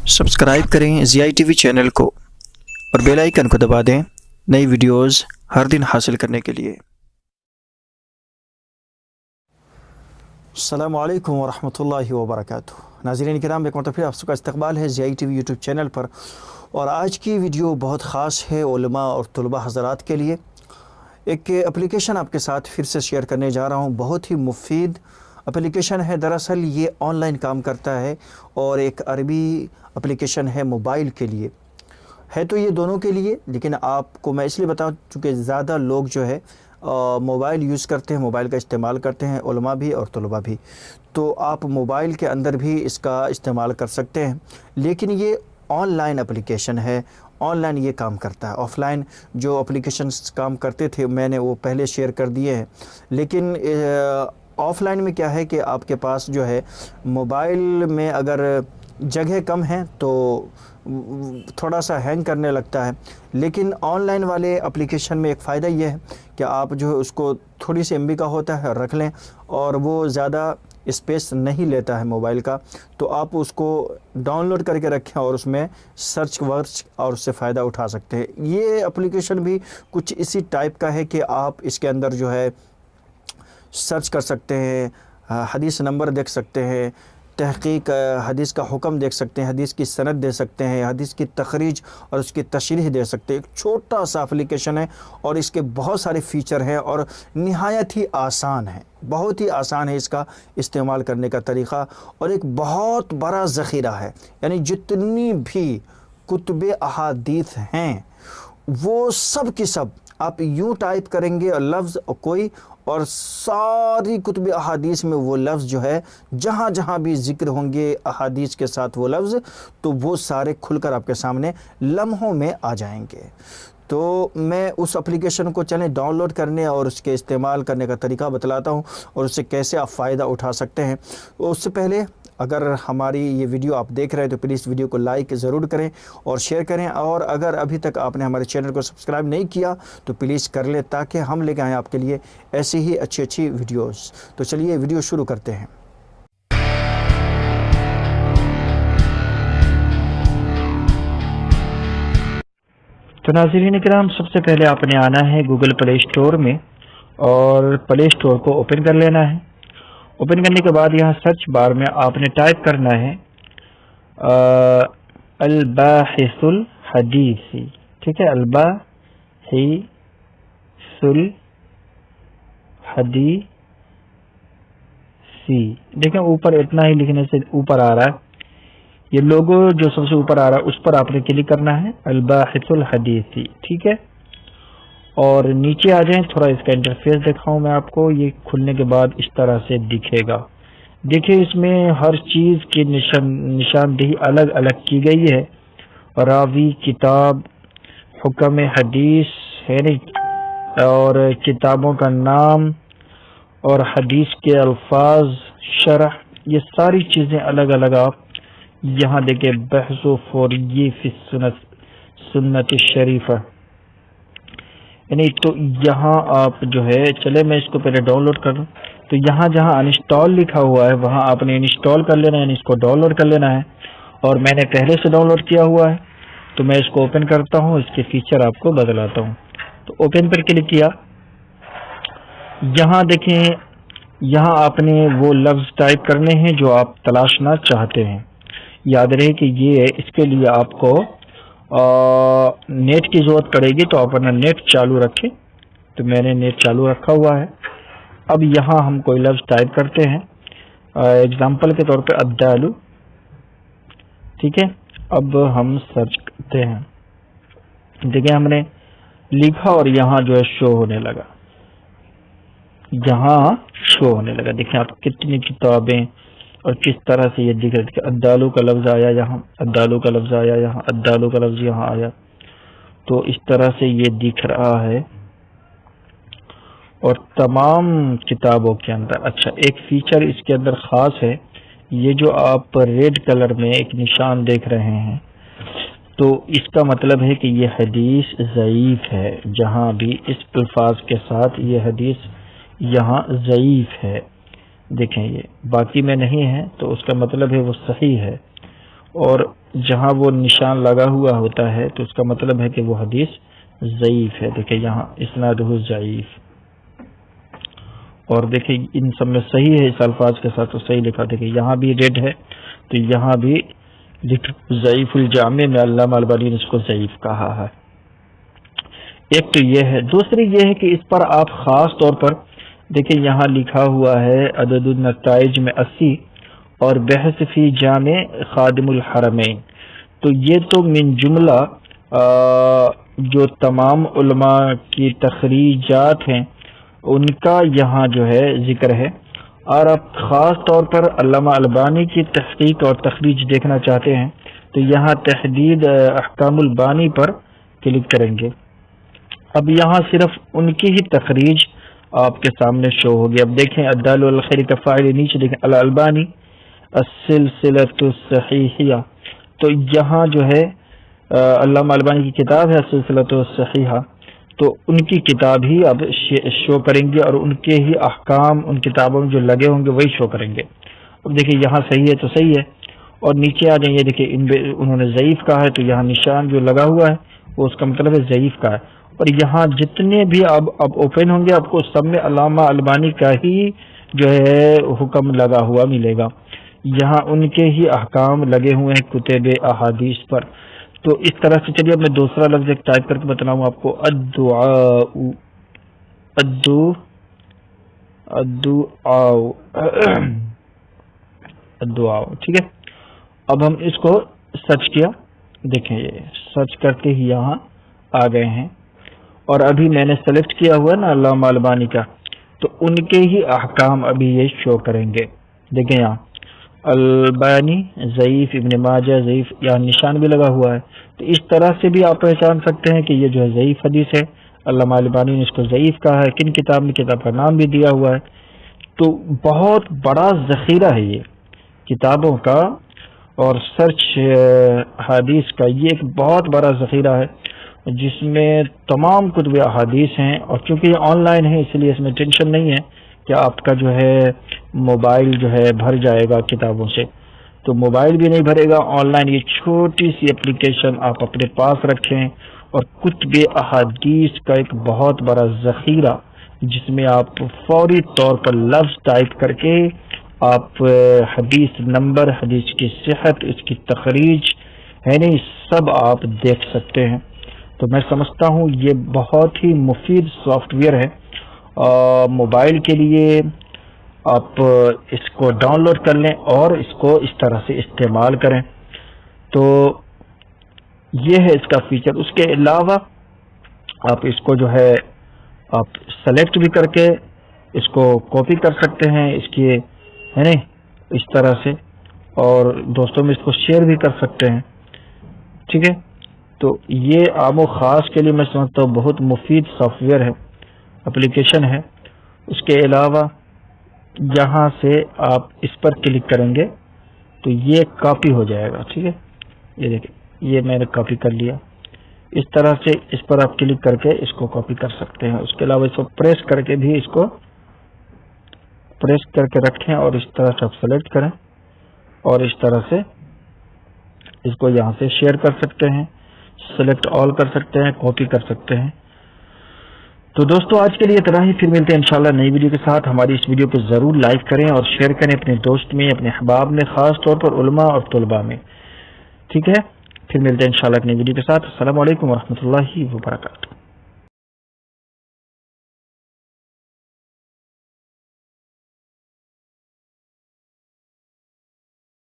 Subscribe करें ज़ियाई TV channel को और बेल आइकन को दबा दें नई वीडियोस हर दिन हासिल करने के लिए। अस्सलामु अलैकुम वरहमतुल्लाहि वबरकातुहू। नाज़रीन किराम, एक मरतबा फिर आप सबका इस्तकबाल है ज़ियाई टीवी यूट्यूब चैनल पर। और आज की वीडियो बहुत ख़ास है उलमा और तलबा हज़रात के लिए। एक एप्लीकेशन आपके साथ फिर से शेयर करने जा रहा हूँ। बहुत ही मुफीद एप्लीकेशन है। दरअसल ये ऑनलाइन काम करता है और एक अरबी एप्लीकेशन है मोबाइल के लिए है, तो ये दोनों के लिए। लेकिन आपको मैं इसलिए बताऊँ चूँकि ज़्यादा लोग जो है मोबाइल यूज़ करते हैं, मोबाइल का इस्तेमाल करते हैं, उलमा भी और तलबा भी। तो आप मोबाइल के अंदर भी इसका इस्तेमाल कर सकते हैं। लेकिन ये ऑनलाइन एप्लीकेशन है, ऑनलाइन ये काम करता है। ऑफ़लाइन जो एप्लीकेशंस काम करते थे मैंने वो पहले शेयर कर दिए हैं। लेकिन ऑफ़लाइन में क्या है कि आपके पास जो है मोबाइल में अगर जगह कम है तो थोड़ा सा हैंग करने लगता है। लेकिन ऑनलाइन वाले एप्लीकेशन में एक फ़ायदा ये है कि आप जो है उसको थोड़ी सी MB का होता है रख लें और वो ज़्यादा स्पेस नहीं लेता है मोबाइल का, तो आप उसको डाउनलोड करके रखें और उसमें सर्च वर्च और उससे फ़ायदा उठा सकते हैं। ये एप्लीकेशन भी कुछ इसी टाइप का है कि आप इसके अंदर जो है सर्च कर सकते हैं, हदीस नंबर देख सकते हैं, तहक़ीक़ हदीस का हुक्म देख सकते हैं, हदीस की सनद दे सकते हैं, हदीस की तखरीज और उसकी तशरीह दे सकते हैं। एक छोटा सा एप्लीकेशन है और इसके बहुत सारे फ़ीचर हैं और निहायत ही आसान है, बहुत ही आसान है इसका इस्तेमाल करने का तरीक़ा। और एक बहुत बड़ा ज़ख़ीरा है, यानी जितनी भी कुतुब अहादीस हैं वो सब की सब आप यूँ टाइप करेंगे लफ्ज़ कोई, और सारी कुतुब अहादीस में वो लफ्ज़ जो है जहाँ जहाँ भी ज़िक्र होंगे अहादीस के साथ वो लफ्ज़, तो वो सारे खुलकर आपके सामने लम्हों में आ जाएंगे। तो मैं उस एप्लीकेशन को चलें डाउनलोड करने और उसके इस्तेमाल करने का तरीका बतलाता हूँ और उससे कैसे आप फ़ायदा उठा सकते हैं। उससे पहले अगर हमारी ये वीडियो आप देख रहे हैं तो प्लीज़ वीडियो को लाइक ज़रूर करें और शेयर करें। और अगर अभी तक आपने हमारे चैनल को सब्सक्राइब नहीं किया तो प्लीज़ कर लें, ताकि हम लेके आएँ आपके लिए ऐसी ही अच्छी वीडियोस। तो चलिए वीडियो शुरू करते हैं। तो नाज़रीन किराम, सबसे पहले आपने आना है गूगल प्ले स्टोर में और प्ले स्टोर को ओपन कर लेना है। ओपन करने के बाद यहाँ सर्च बार में आपने टाइप करना है अल-बाहिसुल हदीसी। ठीक है, अल-बाहिसुल हदीसी। देखें ऊपर इतना ही लिखने से ऊपर आ रहा है, ये लोगो जो सबसे ऊपर आ रहा है उस पर आपने क्लिक करना है, अल-बाहिसुल हदीसी। ठीक है, और नीचे आ जाएं, थोड़ा इसका इंटरफेस दिखाऊं मैं आपको। ये खुलने के बाद इस तरह से दिखेगा। देखिए इसमें हर चीज़ की निशानदेही अलग अलग की गई है। रावी, किताब, हुक्म हदीस है नहीं, और किताबों का नाम और हदीस के अल्फाज, शरह, ये सारी चीज़ें अलग अलग आप यहाँ देखें। बहसो फौरिय्ये फी सुन्नत शरीफा, यानी तो यहाँ आप जो है, चले मैं इसको पहले डाउनलोड कर लूँ। तो यहाँ जहाँ अनइंस्टॉल लिखा हुआ है वहाँ आपने इंस्टॉल कर लेना है, यानी इसको डाउनलोड कर लेना है। और मैंने पहले से डाउनलोड किया हुआ है, तो मैं इसको ओपन करता हूँ, इसके फीचर आपको बतलाता हूँ। तो ओपन पर क्लिक किया, यहाँ देखें, यहाँ आपने वो लफ्ज़ टाइप करने हैं जो आप तलाशना चाहते हैं। याद रहे कि ये इसके लिए आपको नेट की ज़रूरत पड़ेगी, तो आप अपना नेट चालू रखें। तो मैंने नेट चालू रखा हुआ है। अब यहाँ हम कोई लफ्ज़ टाइप करते हैं, एग्जाम्पल के तौर पे अद्दालु। ठीक है, अब हम सर्च करते हैं। देखिए हमने लिखा और यहाँ जो है शो होने लगा, यहाँ शो होने लगा। देखिए आप कितनी किताबें और किस तरह से ये दिख रहा है। अद्दालु का लफ्ज़ आया यहाँ, अद्दालु का लफ्ज़ आया यहाँ, अद्दालु का लफ्ज़ यहाँ आया। तो इस तरह से ये दिख रहा है और तमाम किताबों के अंदर। अच्छा, एक फीचर इसके अंदर ख़ास है, ये जो आप रेड कलर में एक निशान देख रहे हैं, तो इसका मतलब है कि ये हदीस ज़ईफ़ है। जहाँ भी इस अल्फाज के साथ ये हदीस यहाँ ज़ईफ़ है, देखें ये बाकी में नहीं है, तो उसका मतलब है वो सही है। और جہاں وہ نشان لگا ہوا ہوتا ہے تو اس کا مطلب ہے کہ وہ حدیث ضعیف ہے. دیکھیں یہاں اسنادہ ضعیف، اور دیکھیں ان سب میں صحیح ہے، اس الفاظ کے ساتھ تو صحیح لکھا. دیکھیں یہاں بھی ریڈ ہے تو یہاں بھی ضعیف الجامع میں علامہ البانی نے اس کو ضعیف کہا ہے. ایک تو یہ ہے. دوسری یہ ہے کہ اس پر آپ خاص طور پر دیکھیں یہاں لکھا ہوا ہے عدد النتائج میں 80 اور بحث فی جامع خادم الحرمین. تو یہ تو من جملہ جو تمام علماء کی تخریجات ہیں ان کا یہاں جو ہے ذکر ہے. اور آپ خاص طور پر علامہ البانی کی تحقیق اور تخریج دیکھنا چاہتے ہیں تو یہاں تحدید احکام البانی پر کلک کریں گے. اب یہاں صرف ان کی ہی تخریج آپ کے سامنے شو ہوگی. اب دیکھیں الدال الخیر کا فاعل، نیچے دیکھیں الالبانی السلسلۃ الصحیحہ. تو یہاں جو ہے علامہ البانی کی کتاب ہے السلسلۃ الصحیحہ، تو ان کی کتاب ہی اب شو کریں گے اور ان کے ہی احکام ان کتابوں میں جو لگے ہوں گے وہی شو کریں گے. اب دیکھیں یہاں صحیح ہے تو صحیح ہے، اور نیچے آ جائیں. یہ دیکھیں انہوں نے ضعیف کہا ہے تو یہاں نشان جو لگا ہوا ہے وہ اس کا مطلب ہے ضعیف کا ہے. اور یہاں جتنے بھی اب اوپن ہوں گے آپ کو سب میں علامہ البانی کا ہی جو ہے حکم لگا ہوا ملے گا. یہاں ان کے ہی احکام لگے ہوئے ہیں کتب احادیث پر. تو اس طرح سے چلیے اب میں دوسرا لفظ ایک ٹائپ کر کے بتلاؤں آپ کو. الدعاء ٹھیک ہے. اب ہم اس کو سرچ کیا، دیکھیں یہ سرچ کرتے ہی یہاں آ گئے ہیں. اور ابھی میں نے سلیکٹ کیا ہوا ہے نا علامہ البانی کا، تو ان کے ہی احکام ابھی یہ شو کریں گے. دیکھیں یہاں البانی ضعیف، ابن ماجہ ضعیف، یہاں نشان بھی لگا ہوا ہے. تو اس طرح سے بھی آپ پہچان سکتے ہیں کہ یہ جو ہے ضعیف حدیث ہے. علامہ البانی نے اس کو ضعیف کہا ہے. کن کتاب میں؟ کتاب کا نام بھی دیا ہوا ہے. تو بہت بڑا ذخیرہ ہے یہ کتابوں کا، اور سرچ حدیث کا یہ ایک بہت بڑا ذخیرہ ہے جس میں تمام کتب احادیث ہیں. اور چونکہ یہ آن لائن ہے اس لیے اس میں ٹینشن نہیں ہے کہ آپ کا جو ہے موبائل جو ہے بھر جائے گا کتابوں سے. تو موبائل بھی نہیں بھرے گا. آن لائن یہ چھوٹی سی اپلیکیشن آپ اپنے پاس رکھیں اور کتب احادیث کا ایک بہت بڑا ذخیرہ جس میں آپ فوری طور پر لفظ ٹائپ کر کے آپ حدیث نمبر، حدیث کی صحت، اس کی تخریج ہے نہیں سب آپ دیکھ سکتے ہیں. تو میں سمجھتا ہوں یہ بہت ہی مفید سافٹ ویئر ہے موبائل کے لیے. آپ اس کو ڈاؤن لوڈ کر لیں اور اس کو اس طرح سے استعمال کریں. تو یہ ہے اس کا فیچر. اس کے علاوہ آپ اس کو جو ہے آپ سلیکٹ بھی کر کے اس کو کاپی کر سکتے ہیں اس کی ہے نا اس طرح سے، اور دوستوں میں اس کو شیئر بھی کر سکتے ہیں. ٹھیک ہے. تو یہ عام و خاص کے لیے میں سمجھتا ہوں بہت مفید سافٹ ویئر ہے، اپلیکیشن ہے. اس کے علاوہ یہاں سے آپ اس پر کلک کریں گے تو یہ کاپی ہو جائے گا. ٹھیک ہے. یہ دیکھیں یہ میں نے کاپی کر لیا. اس طرح سے اس پر آپ کلک کر کے اس کو کاپی کر سکتے ہیں. اس کے علاوہ اس کو پریس کر کے بھی اس کو پریس کر کے رکھیں اور اس طرح سے آپ سلیکٹ کریں اور اس طرح سے اس کو یہاں سے شیئر کر سکتے ہیں، سلیکٹ آل کر سکتے ہیں، کاپی کر سکتے ہیں. تو دوستو آج کے لیے اتنا ہی. پھر ملتے ہیں انشاءاللہ نئی ویڈیو کے ساتھ. ہماری اس ویڈیو کو ضرور لائک کریں اور شیئر کریں اپنے دوست میں، اپنے احباب میں، خاص طور پر علماء اور طلباء میں. ٹھیک ہے. پھر ملتے ہیں انشاءاللہ نئی ویڈیو کے ساتھ. السلام علیکم ورحمۃ اللہ وبرکاتہ.